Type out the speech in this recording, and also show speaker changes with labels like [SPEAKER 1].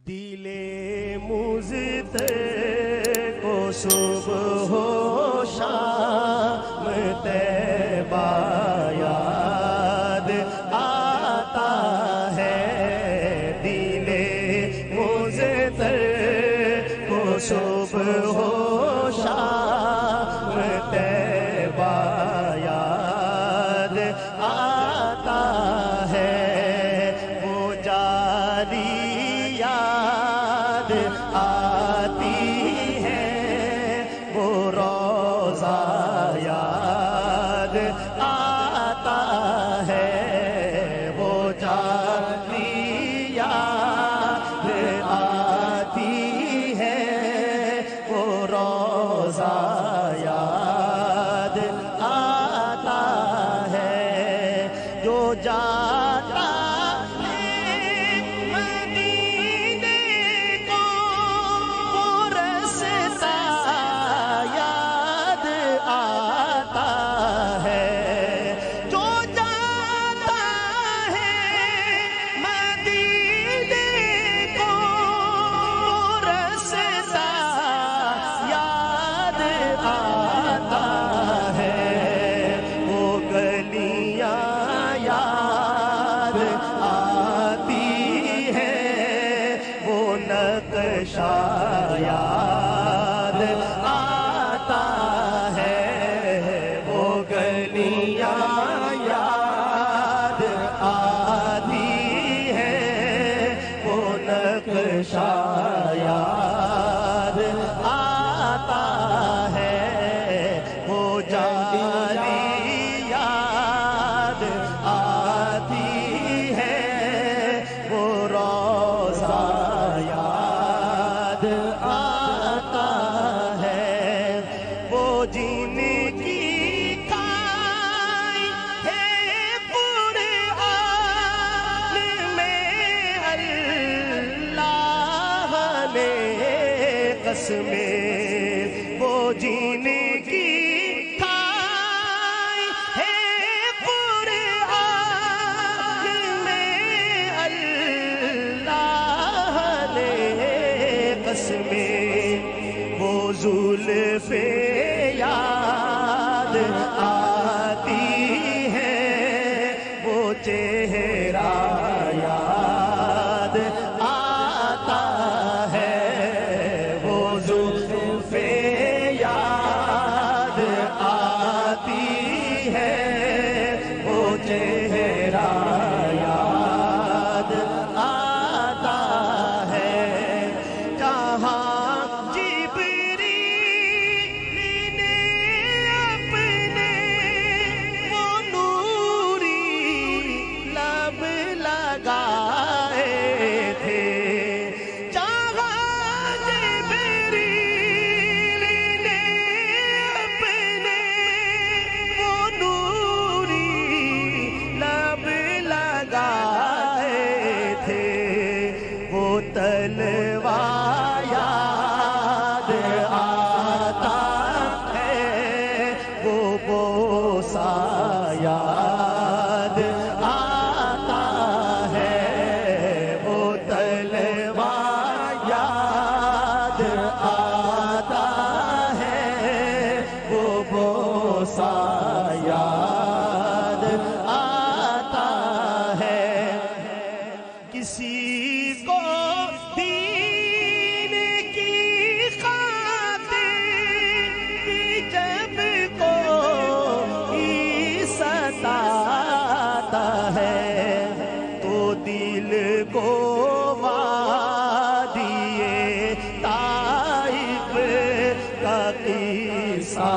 [SPEAKER 1] دل مزت کو صبح و شام طیبہ یاد آتا ہے، دل مزت کو صبح و شام طیبہ یاد آتا ہے، وہ جاری یاد آتی ہے، وہ روزہ یاد آتا ہے، وہ جاری یاد آتی ہے، وہ روزہ یاد آتا ہے، جو جاتا نقشہ یاد آتا ہے، وہ گلیاں یاد آتی ہے، وہ نقشہ یاد آتا ہے، وہ جاری یاد آتی ہے، وہ روزہ یاد آتا ہے، وہ جن کی کائی ہے قرآن میں اللہ نے قسمیں، وہ جن کی کائی ہے قرآن میں اللہ میں، وہ زلف یاد آتی ہے، وہ چہرہ یاد آتا ہے، وہ زلف یاد آتی ہے، وہ چہرہ یاد آتا ہے، تلوار یاد آتا ہے، وہ بوسہ یاد آتا ہے، وہ تلوار یاد آتا ہے، وہ بوسہ یاد آتا ہے، کسی کو دین کی خاطر جب کوئی ستاتا ہے، تو دل کو وادی طائف کا قصہ